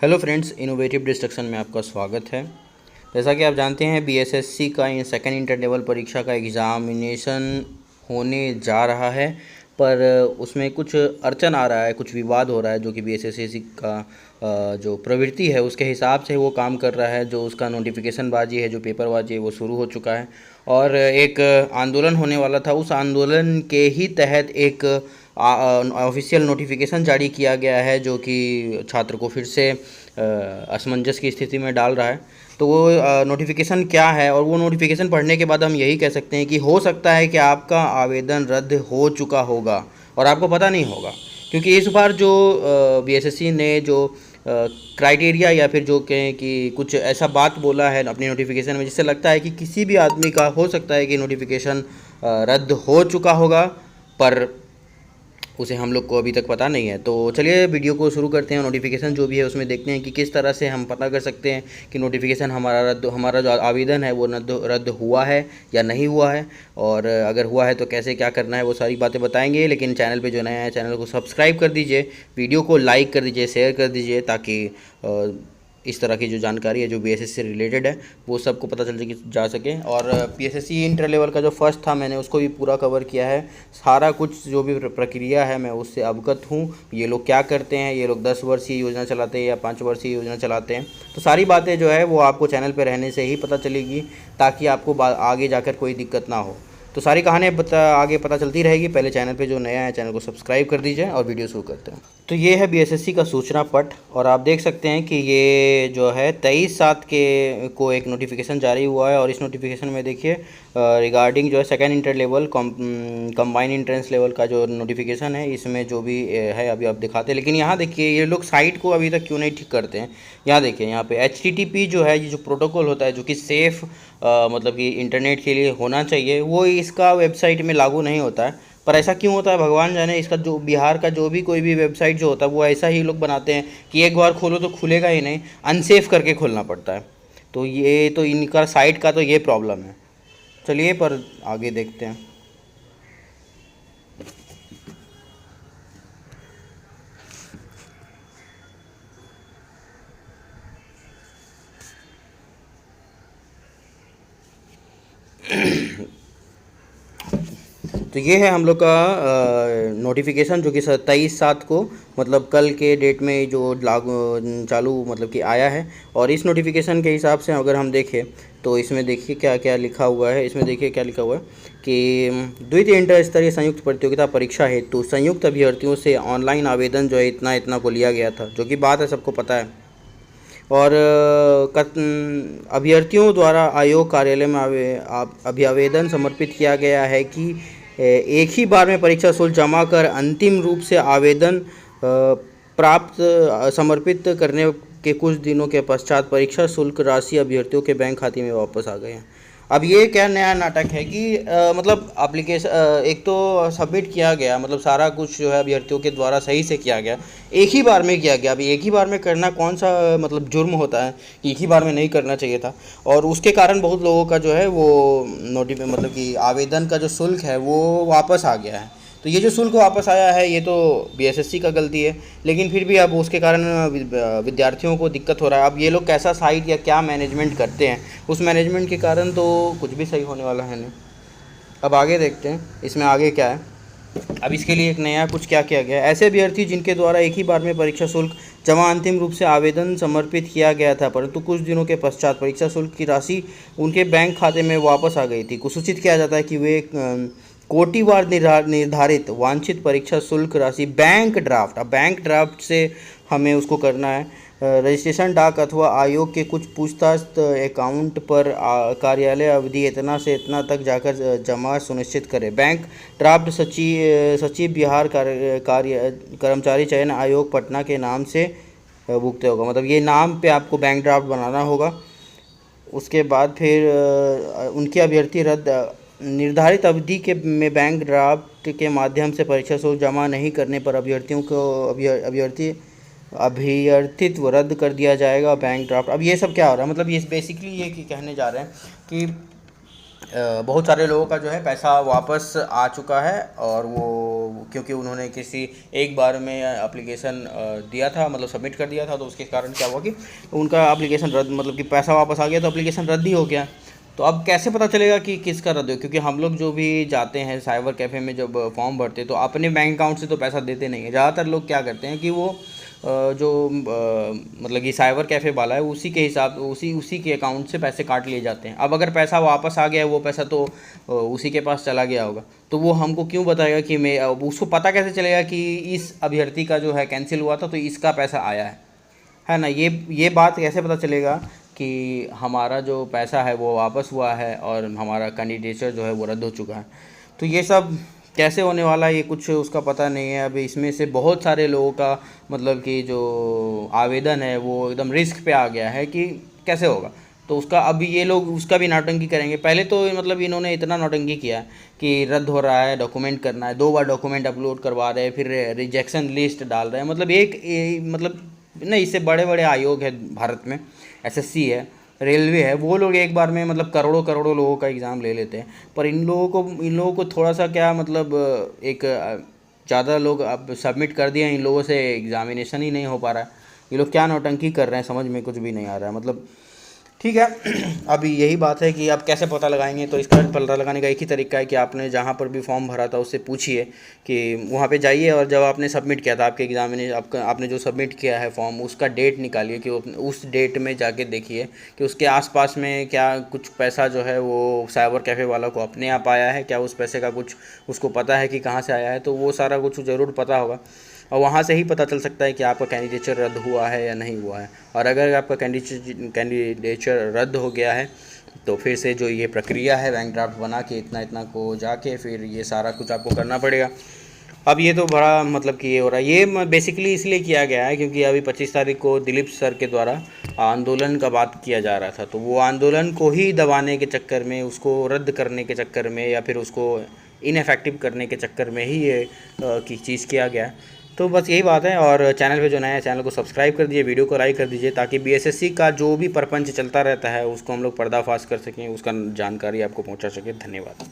Hello friends, innovative destruction में आपका स्वागत है। जैसा कि आप जानते हैं, बीएसएससी का सेकेंड इंटर लेवल परीक्षा का एग्ज़ामिनेशन होने जा रहा है, पर उसमें कुछ अड़चन आ रहा है, कुछ विवाद हो रहा है, जो कि बीएसएससी का जो प्रवृत्ति है उसके हिसाब से वो काम कर रहा है। जो उसका नोटिफिकेशन बाजी है, जो पेपरबाजी है, वो शुरू हो चुका है और एक आंदोलन होने वाला था। उस आंदोलन के ही तहत एक ऑफिशियल नोटिफिकेशन जारी किया गया है, जो कि छात्र को फिर से असमंजस की स्थिति में डाल रहा है। तो वो नोटिफिकेशन क्या है, और वो नोटिफिकेशन पढ़ने के बाद हम यही कह सकते हैं कि हो सकता है कि आपका आवेदन रद्द हो चुका होगा और आपको पता नहीं होगा, क्योंकि इस बार जो बीएसएससी ने जो क्राइटेरिया या फिर जो कहें कि कुछ ऐसा बात बोला है अपने नोटिफिकेशन में, जिससे लगता है कि किसी भी आदमी का हो सकता है कि नोटिफिकेशन रद्द हो चुका होगा, पर उसे हम लोग को अभी तक पता नहीं है। तो चलिए वीडियो को शुरू करते हैं। नोटिफिकेशन जो भी है उसमें देखते हैं कि किस तरह से हम पता कर सकते हैं कि नोटिफिकेशन हमारा जो आवेदन है वो रद्द हुआ है या नहीं हुआ है, और अगर हुआ है तो कैसे क्या करना है, वो सारी बातें बताएंगे। लेकिन चैनल पे जो नया है, चैनल को सब्सक्राइब कर दीजिए, वीडियो को लाइक कर दीजिए, शेयर कर दीजिए, ताकि इस तरह की जो जानकारी है जो बीएसएससी से रिलेटेड है वो सबको पता चल जा सके। और बीएसएससी इंटर लेवल का जो फर्स्ट था, मैंने उसको भी पूरा कवर किया है। सारा कुछ जो भी प्रक्रिया है मैं उससे अवगत हूँ। ये लोग क्या करते हैं, ये लोग 10 वर्षीय योजना चलाते हैं या 5 वर्षीय योजना चलाते हैं, तो सारी बातें जो है वो आपको चैनल पर रहने से ही पता चलेगी, ताकि आपको आगे जाकर कोई दिक्कत ना हो। तो सारी कहानियाँ आगे पता चलती रहेगी। पहले चैनल पे जो नया है चैनल को सब्सक्राइब कर दीजिए और वीडियो शुरू करते हैं। तो ये है बीएसएससी का सूचना पट, और आप देख सकते हैं कि ये जो है 23/7 के को एक नोटिफिकेशन जारी हुआ है। और इस नोटिफिकेशन में देखिए रिगार्डिंग जो है second inter level combined entrance level का जो नोटिफिकेशन है, इसमें जो भी है अभी आप दिखाते हैं। लेकिन यहाँ देखिए ये लोग साइट को अभी तक क्यों नहीं ठीक करते हैं। यहाँ देखिए, यहाँ पे HTTP जो है, ये जो प्रोटोकॉल होता है जो कि सेफ़ मतलब कि इंटरनेट के लिए होना चाहिए, वो इसका वेबसाइट में लागू नहीं होता है। पर ऐसा क्यों होता है भगवान जाने। इसका जो बिहार का जो भी कोई भी वेबसाइट जो होता है वो ऐसा ही लोग बनाते हैं कि एक बार खोलो तो खुलेगा ही नहीं, अनसेफ करके खोलना पड़ता है। तो ये तो इनका साइट का तो ये प्रॉब्लम है। चलिए पर आगे देखते हैं। तो ये है हम लोग का नोटिफिकेशन, जो कि 27/7 को मतलब कल के डेट में जो लागू चालू मतलब कि आया है। और इस नोटिफिकेशन के हिसाब से अगर हम देखें तो इसमें देखिए क्या क्या लिखा हुआ है। इसमें देखिए क्या लिखा हुआ है कि द्वितीय इंटर स्तरीय संयुक्त प्रतियोगिता परीक्षा हेतु संयुक्त अभ्यर्थियों से ऑनलाइन आवेदन जो है इतना इतना को लिया गया था, जो कि बात है, सबको पता है। और अभ्यर्थियों द्वारा आयोग कार्यालय में अभ्यावेदन समर्पित किया गया है कि एक ही बार में परीक्षा शुल्क जमा कर अंतिम रूप से आवेदन प्राप्त समर्पित करने के कुछ दिनों के पश्चात परीक्षा शुल्क राशि अभ्यर्थियों के बैंक खाते में वापस आ गए हैं। अब ये क्या नया नाटक है कि मतलब एप्लीकेशन एक तो सबमिट किया गया, मतलब सारा कुछ जो है अभ्यर्थियों के द्वारा सही से किया गया, एक ही बार में किया गया। अभी एक ही बार में करना कौन सा मतलब जुर्म होता है कि एक ही बार में नहीं करना चाहिए था। और उसके कारण बहुत लोगों का जो है वो मतलब कि आवेदन का जो शुल्क है वो वापस आ गया है। तो ये जो शुल्क वापस आया है ये तो बीएसएससी का गलती है, लेकिन फिर भी अब उसके कारण विद्यार्थियों को दिक्कत हो रहा है। अब ये लोग कैसा साइट या क्या मैनेजमेंट करते हैं, उस मैनेजमेंट के कारण तो कुछ भी सही होने वाला है नहीं। अब आगे देखते हैं इसमें आगे क्या है। अब इसके लिए एक नया कुछ क्या किया गया है। ऐसे अभ्यर्थी जिनके द्वारा एक ही बार में परीक्षा शुल्क जमा अंतिम रूप से आवेदन समर्पित किया गया था, परंतु कुछ दिनों के पश्चात परीक्षा शुल्क की राशि उनके बैंक खाते में वापस आ गई थी, को सूचित किया जाता है कि वे कोटिवार निर्धारित वांछित परीक्षा शुल्क राशि बैंक ड्राफ्ट, अब बैंक ड्राफ्ट से हमें उसको करना है, रजिस्ट्रेशन डाक अथवा आयोग के कुछ पूछताछ अकाउंट पर कार्यालय अवधि इतना से इतना तक जाकर जमा सुनिश्चित करें। बैंक ड्राफ्ट सचिव बिहार कर्मचारी चयन आयोग पटना के नाम से भुगते होगा, मतलब ये नाम पे आपको बैंक ड्राफ्ट बनाना होगा। उसके बाद फिर उनके अभ्यर्थी निर्धारित अवधि के में बैंक ड्राफ्ट के माध्यम से परीक्षा शुल्क जमा नहीं करने पर अभ्यर्थियों को अभ्यर्थित्व रद्द कर दिया जाएगा। बैंक ड्राफ्ट, अब ये सब क्या हो रहा है, मतलब ये बेसिकली ये कहने जा रहे हैं कि बहुत सारे लोगों का जो है पैसा वापस आ चुका है और वो क्योंकि उन्होंने किसी एक बार में एप्लीकेशन दिया था, मतलब सबमिट कर दिया था, तो उसके कारण क्या हुआ कि उनका एप्लीकेशन रद्द, मतलब कि पैसा वापस आ गया, तो एप्लीकेशन रद्द ही हो गया। तो अब कैसे पता चलेगा कि किसका रद्द हो? क्योंकि हम लोग जो भी जाते हैं साइबर कैफ़े में जब फॉर्म भरते हैं तो अपने बैंक अकाउंट से तो पैसा देते नहीं हैं। ज़्यादातर लोग क्या करते हैं कि वो मतलब कि साइबर कैफ़े वाला है उसी के हिसाब उसी के अकाउंट से पैसे काट लिए जाते हैं। अब अगर पैसा वापस आ गया है वो पैसा तो उसी के पास चला गया होगा, तो वो हमको क्यों बताएगा कि मैं उसको पता कैसे चलेगा कि इस अभ्यर्थी का जो है कैंसिल हुआ था तो इसका पैसा आया है ना? ये बात कैसे पता चलेगा कि हमारा जो पैसा है वो वापस हुआ है और हमारा कैंडिडेचर जो है वो रद्द हो चुका है? तो ये सब कैसे होने वाला है ये कुछ उसका पता नहीं है। अभी इसमें से बहुत सारे लोगों का मतलब कि जो आवेदन है वो एकदम रिस्क पे आ गया है कि कैसे होगा। तो उसका अभी ये लोग उसका भी नौटंकी करेंगे। पहले तो मतलब इन्होंने इतना नौटंकी किया कि रद्द हो रहा है, डॉक्यूमेंट करना है, 2 बार डॉक्यूमेंट अपलोड करवा रहे हैं, फिर रिजेक्शन लिस्ट डाल रहे हैं। मतलब मतलब नहीं, इससे बड़े बड़े आयोग है भारत में, एसएससी है, रेलवे है, वो लोग एक बार में मतलब करोड़ों करोड़ों लोगों का एग्ज़ाम ले लेते हैं। पर इन लोगों को थोड़ा सा क्या मतलब एक ज़्यादा लोग अब सबमिट कर दिए, इन लोगों से एग्ज़ामिनेशन ही नहीं हो पा रहा है। ये लोग क्या नौटंकी कर रहे हैं समझ में कुछ भी नहीं आ रहा है। मतलब ठीक है अभी यही बात है कि आप कैसे पता लगाएंगे? तो इसका पता लगाने का एक ही तरीका है कि आपने जहाँ पर भी फॉर्म भरा था उससे पूछिए कि वहाँ पे जाइए, और जब आपने सबमिट किया था आपके एग्ज़ाम में आपने जो सबमिट किया है फॉर्म उसका डेट निकालिए कि उस डेट में जाके देखिए कि उसके आसपास में क्या कुछ पैसा जो है वो साइबर कैफ़े वाला को अपने आप आया है, क्या उस पैसे का कुछ उसको पता है कि कहाँ से आया है। तो वो सारा कुछ ज़रूर पता होगा और वहाँ से ही पता चल सकता है कि आपका कैंडिडेचर रद्द हुआ है या नहीं हुआ है। और अगर आपका कैंडिडेचर रद्द हो गया है तो फिर से जो ये प्रक्रिया है बैंक ड्राफ्ट बना के इतना इतना को जाके फिर ये सारा कुछ आपको करना पड़ेगा। अब ये तो बड़ा मतलब कि ये हो रहा है, ये बेसिकली इसलिए किया गया है क्योंकि अभी 25 तारीख को दिलीप सर के द्वारा आंदोलन का बात किया जा रहा था। तो वो आंदोलन को ही दबाने के चक्कर में, उसको रद्द करने के चक्कर में या फिर उसको इनफेक्टिव करने के चक्कर में ही ये की चीज़ किया गया है। तो बस यही बात है। और चैनल पे जो नया है चैनल को सब्सक्राइब कर दीजिए, वीडियो को लाइक कर दीजिए, ताकि बीएसएससी का जो भी प्रपंच चलता रहता है उसको हम लोग पर्दाफाश कर सकें, उसका जानकारी आपको पहुंचा सके। धन्यवाद।